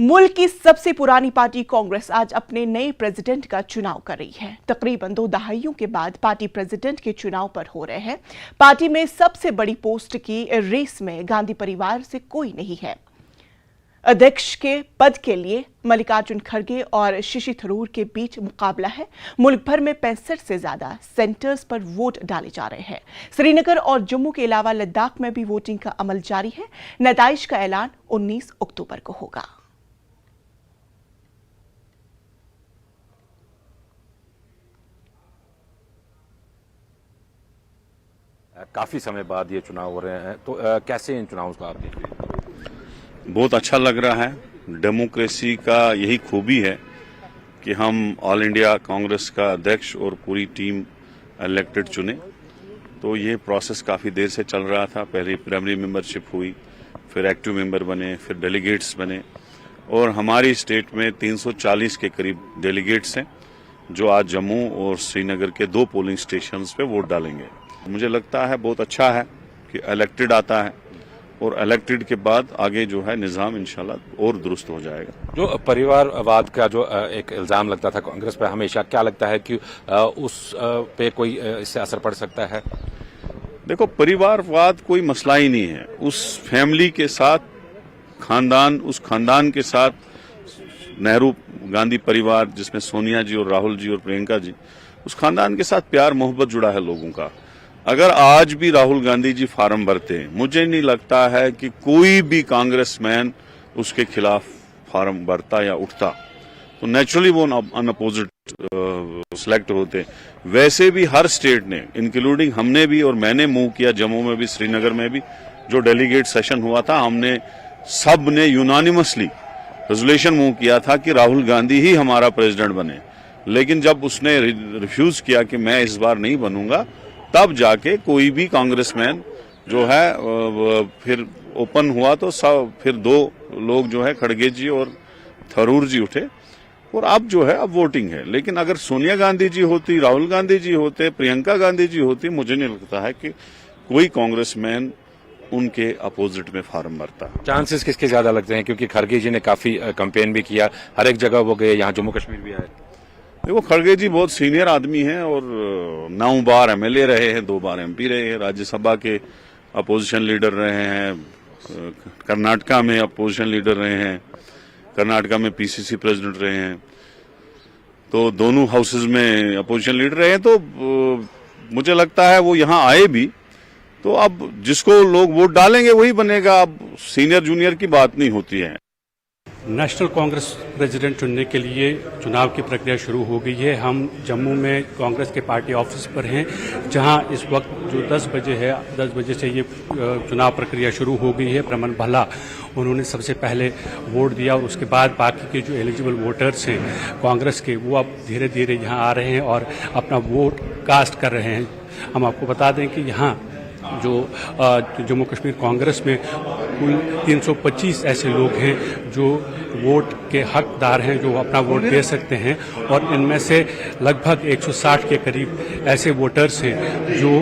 मुल्क की सबसे पुरानी पार्टी कांग्रेस आज अपने नए प्रेसिडेंट का चुनाव कर रही है। तकरीबन 2 दहाइयों के बाद पार्टी प्रेसिडेंट के चुनाव पर हो रहे हैं। पार्टी में सबसे बड़ी पोस्ट की रेस में गांधी परिवार से कोई नहीं है। अध्यक्ष के पद के लिए मल्लिकार्जुन खड़गे और शशि थरूर के बीच मुकाबला है। मुल्क भर में 65 से ज्यादा सेंटर्स पर वोट डाले जा रहे हैं। श्रीनगर और जम्मू के अलावा लद्दाख में भी वोटिंग का अमल जारी है। नताइज का ऐलान 19 अक्टूबर को होगा। काफी समय बाद ये चुनाव हो रहे हैं, तो कैसे इन चुनावों को आप देख रहे हैं? बहुत अच्छा लग रहा है। डेमोक्रेसी का यही खूबी है कि हम ऑल इंडिया कांग्रेस का अध्यक्ष और पूरी टीम इलेक्टेड चुने। तो ये प्रोसेस काफी देर से चल रहा था। पहले प्राइमरी मेंबरशिप हुई, फिर एक्टिव मेंबर बने, फिर डेलीगेट्स बने और हमारी स्टेट में 340 के करीब डेलीगेट्स हैं जो आज जम्मू और श्रीनगर के 2 पोलिंग स्टेशंस पे वोट डालेंगे। मुझे लगता है बहुत अच्छा है कि इलेक्टेड आता है और इलेक्टेड के बाद आगे जो है निजाम इंशाल्लाह और दुरुस्त हो जाएगा। जो परिवारवाद का जो एक इल्जाम लगता था कांग्रेस पे हमेशा, क्या लगता है कि उस पे कोई इससे असर पड़ सकता है? देखो, परिवारवाद कोई मसला ही नहीं है। उस फैमिली के साथ उस खानदान के साथ नेहरू गांधी परिवार जिसमें सोनिया जी और राहुल जी और प्रियंका जी, उस खानदान के साथ प्यार मोहब्बत जुड़ा है लोगों का। अगर आज भी राहुल गांधी जी फार्म भरते हैं, मुझे नहीं लगता है कि कोई भी कांग्रेसमैन उसके खिलाफ फार्म भरता या उठता। तो नेचुरली वो अनअपोजिट सिलेक्ट होते। वैसे भी हर स्टेट ने, इंक्लूडिंग हमने भी और मैंने मूव किया, जम्मू में भी श्रीनगर में भी जो डेलीगेट सेशन हुआ था, हमने सब ने यूनानिमसली रेजोल्यूशन मूव किया था कि राहुल गांधी ही हमारा प्रेसिडेंट बने। लेकिन जब उसने रिफ्यूज किया कि मैं इस बार नहीं बनूंगा, तब जाके कोई भी कांग्रेसमैन जो है फिर ओपन हुआ। तो फिर 2 लोग जो है खड़गे जी और थरूर जी उठे और अब जो है अब वोटिंग है। लेकिन अगर सोनिया गांधी जी होती, राहुल गांधी जी होते, प्रियंका गांधी जी होती, मुझे नहीं लगता है कि कोई कांग्रेसमैन उनके अपोजिट में फार्म भरता। चांसेस किसके ज्यादा लगते हैं? क्योंकि खड़गे जी ने काफी कैंपेन भी किया, हर एक जगह वो गए, यहाँ जम्मू कश्मीर भी आए। देखो, खड़गे जी बहुत सीनियर आदमी हैं और 9 बार एमएलए रहे हैं, 2 बार एमपी रहे हैं, राज्यसभा के अपोजिशन लीडर रहे हैं, कर्नाटका में अपोजिशन लीडर रहे हैं, कर्नाटका में पीसीसी प्रेसिडेंट रहे हैं, तो दोनों हाउसेज में अपोजिशन लीडर रहे हैं। तो मुझे लगता है वो यहाँ आए भी, तो अब जिसको लोग वोट डालेंगे वही बनेगा। अब सीनियर जूनियर की बात नहीं होती है। नेशनल कांग्रेस प्रेसिडेंट चुनने के लिए चुनाव की प्रक्रिया शुरू हो गई है। हम जम्मू में कांग्रेस के पार्टी ऑफिस पर हैं, जहां इस वक्त जो 10 बजे है, 10 बजे से ये चुनाव प्रक्रिया शुरू हो गई है। रमन भल्ला उन्होंने सबसे पहले वोट दिया और उसके बाद बाकी के जो एलिजिबल वोटर्स हैं कांग्रेस के, वो अब धीरे धीरे यहाँ आ रहे हैं और अपना वोट कास्ट कर रहे हैं। हम आपको बता दें कि यहाँ जो जम्मू कश्मीर कांग्रेस में कुल 325 ऐसे लोग हैं जो वोट के हकदार हैं, जो अपना वोट दे सकते हैं और इनमें से लगभग 160 के करीब ऐसे वोटर्स हैं जो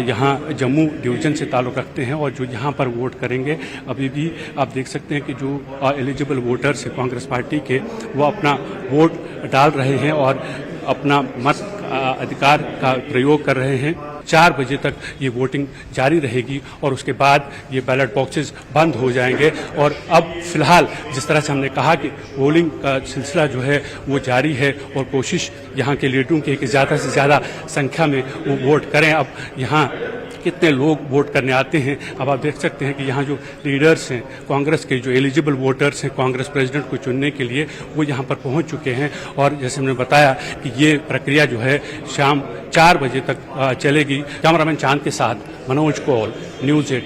यहाँ जम्मू डिवीजन से ताल्लुक़ रखते हैं और जो यहाँ पर वोट करेंगे। अभी भी आप देख सकते हैं कि जो एलिजिबल वोटर्स हैं कांग्रेस पार्टी के, वो अपना वोट डाल रहे हैं और अपना मत अधिकार का प्रयोग कर रहे हैं। 4 बजे तक ये वोटिंग जारी रहेगी और उसके बाद ये बैलेट बॉक्सेस बंद हो जाएंगे। और अब फिलहाल जिस तरह से हमने कहा कि पोलिंग का सिलसिला जो है वो जारी है और कोशिश यहाँ के लीडरों की कि ज़्यादा से ज़्यादा संख्या में वो वोट करें। अब यहाँ कितने लोग वोट करने आते हैं, अब आप देख सकते हैं कि यहाँ जो लीडर्स हैं कांग्रेस के, जो एलिजिबल वोटर्स हैं कांग्रेस प्रेसिडेंट को चुनने के लिए, वो यहाँ पर पहुँच चुके हैं। और जैसे हमने बताया कि ये प्रक्रिया जो है शाम 4 बजे तक चलेगी। कैमरामैन चांद के साथ मनोज कौल, न्यूज़ 18।